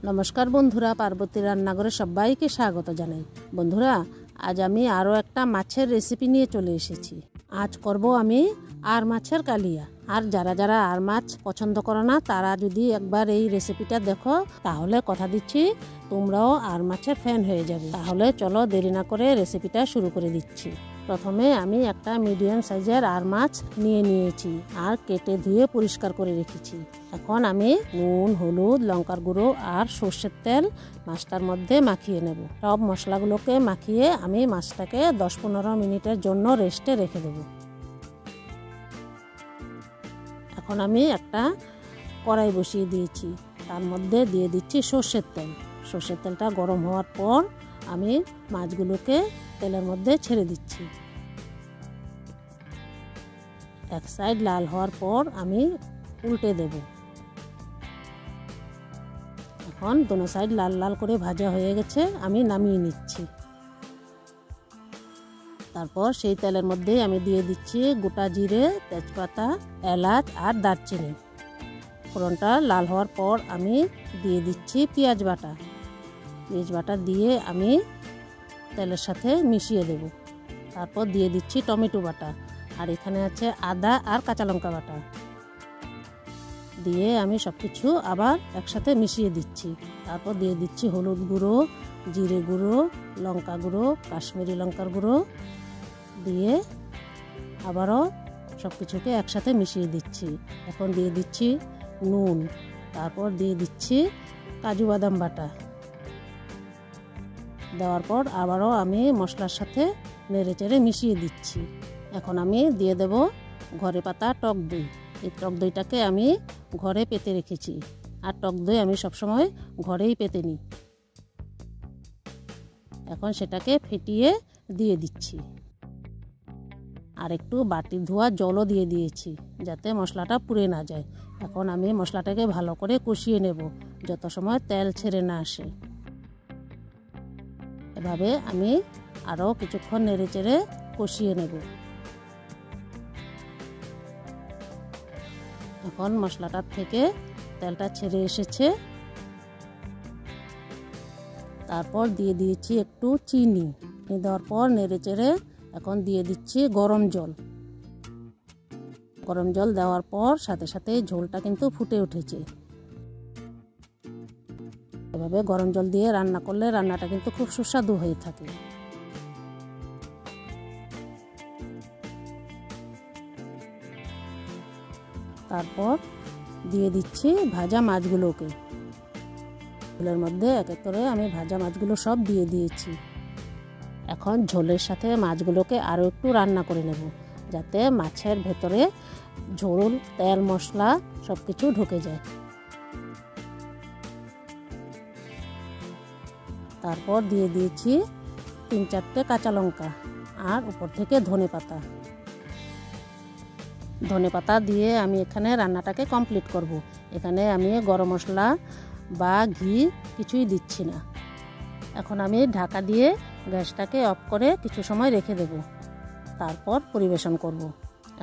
নমস্কার বন্ধুরা, পার্বতী রান্নাঘরে সবাইকে স্বাগত জানাই। বন্ধুরা, আজ আমি আরও একটা মাছের রেসিপি নিয়ে চলে এসেছি। আজ করব আমি আর মাছের কালিয়া। আর যারা যারা আর মাছ পছন্দ করো না তারা যদি একবার এই রেসিপিটা দেখো তাহলে কথা দিচ্ছি তোমরাও আর মাছের ফ্যান হয়ে যাবে। তাহলে চলো দেরি না করে রেসিপিটা শুরু করে দিচ্ছি। প্রথমে আমি একটা মিডিয়াম সাইজের আর মাছ নিয়েছি আর কেটে ধুয়ে পরিষ্কার করে রেখেছি। এখন আমি নুন, হলুদ, লঙ্কার গুঁড়ো আর সর্ষের তেল মাছটার মধ্যে মাখিয়ে নেব। সব মশলাগুলোকে মাখিয়ে আমি মাছটাকে 10-15 মিনিটের জন্য রেস্টে রেখে দেব। এখন আমি একটা কড়াই বসিয়ে দিয়েছি, তার মধ্যে দিয়ে দিচ্ছি সর্ষের তেল। সর্ষের তেলটা গরম হওয়ার পর আমি মাছগুলোকে তেলের মধ্যে ছেড়ে দিচ্ছি। এক সাইড লাল হওয়ার পর আমি উল্টে দেব। এখন দোনো সাইড লাল লাল করে ভাজা হয়ে গেছে, আমি নামিয়ে নিচ্ছি। তারপর সেই তেলের মধ্যে আমি দিয়ে দিচ্ছি গোটা জিরে, তেজপাতা, এলাচ আর দারচিনি। ফোড়নটা লাল হওয়ার পর আমি দিয়ে দিচ্ছি পেঁয়াজ বাটা। পেঁয়াজ বাটা দিয়ে আমি তেলের সাথে মিশিয়ে দেব। তারপর দিয়ে দিচ্ছি টমেটো বাটা, আর এখানে আছে আদা আর কাঁচা লঙ্কা বাটা। দিয়ে আমি সব কিছু আবার একসাথে মিশিয়ে দিচ্ছি। তারপর দিয়ে দিচ্ছি হলুদ গুঁড়ো, জিরে গুঁড়ো, লঙ্কা গুঁড়ো, কাশ্মীরি লঙ্কার গুঁড়ো দিয়ে আবারও সব কিছুকে একসাথে মিশিয়ে দিচ্ছি। এখন দিয়ে দিচ্ছি নুন, তারপর দিয়ে দিচ্ছি কাজু বাদাম বাটা। দেওয়ার পর আবারও আমি মশলার সাথে নেড়েচেড়ে মিশিয়ে দিচ্ছি। এখন আমি দিয়ে দেব ঘরে পাতা টক দই। এই টক দইটাকে আমি ঘরে পেতে রেখেছি, আর টক দই আমি সবসময় ঘরেই পেতে নিই। এখন সেটাকে ফেটিয়ে দিয়ে দিচ্ছি, আর একটু বাটি ধোয়া জলও দিয়ে দিয়েছি যাতে মশলাটা পুড়ে না যায়। এখন আমি মশলাটাকে ভালো করে কষিয়ে নেব যত সময় তেল ছেড়ে না আসে। এভাবে আমি আরও কিছুক্ষণ নেড়েচেড়ে কষিয়ে নেব। এখন মশলাটার থেকে তেলটা ছেড়ে এসেছে। তারপর দিয়ে দিয়েছি একটু চিনি। দেওয়ার পর নেড়েচেড়ে এখন দিয়ে দিচ্ছি গরম জল। গরম জল দেওয়ার পর সাথে সাথে ঝোলটা কিন্তু ফুটে উঠেছে। এভাবে গরম জল দিয়ে রান্না করলে রান্নাটা কিন্তু খুব সুস্বাদু হয়ে থাকে। তারপর দিয়ে দিচ্ছি ভাজা মাছগুলোকে। ঝোলের মধ্যে এক এক করে আমি ভাজা মাছগুলো সব দিয়ে দিয়েছি। এখন ঝোলের সাথে মাছগুলোকে আরও একটু রান্না করে নেব যাতে মাছের ভেতরে ঝোল, তেল, মশলা সব কিছু ঢুকে যায়। তারপর দিয়ে দিয়েছি 3-4টে কাঁচা লঙ্কা আর উপর থেকে ধনেপাতা। ধনেপাতা দিয়ে আমি এখানে রান্নাটাকে কমপ্লিট করব। এখানে আমি গরম মশলা বা ঘি কিছুই দিচ্ছি না। এখন আমি ঢাকা দিয়ে গ্যাসটাকে অফ করে কিছু সময় রেখে দেব, তারপর পরিবেশন করব।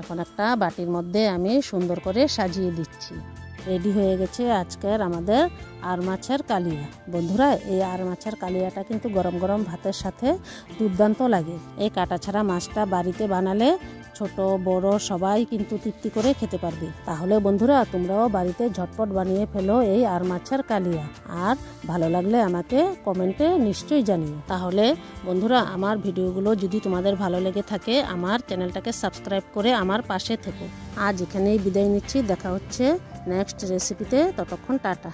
এখন একটা বাটির মধ্যে আমি সুন্দর করে সাজিয়ে দিচ্ছি। রেডি হয়ে গেছে আজকের আমাদের আর মাছের কালিয়া। বন্ধুরা, এই আর মাছের কালিয়াটা কিন্তু গরম গরম ভাতের সাথে দুর্দান্ত লাগে। এই কাটা ছাড়া মাছটা বাড়িতে বানালে ছোট বড় সবাই কিন্তু তৃপ্তি করে খেতে পারবে। তাহলে বন্ধুরা, তোমরাও বাড়িতে ঝটপট বানিয়ে ফেলো এই আর মাছের কালিয়া। আর ভালো লাগলে আমাকে কমেন্টে নিশ্চয়ই জানিও। তাহলে বন্ধুরা, আমার ভিডিওগুলো যদি তোমাদের ভালো লেগে থাকে আমার চ্যানেলটাকে সাবস্ক্রাইব করে আমার পাশে থেকো। আজ এখানেই বিদায় নিচ্ছি। দেখা হচ্ছে নেক্সট রেসিপিতে। ততক্ষণ টাটা।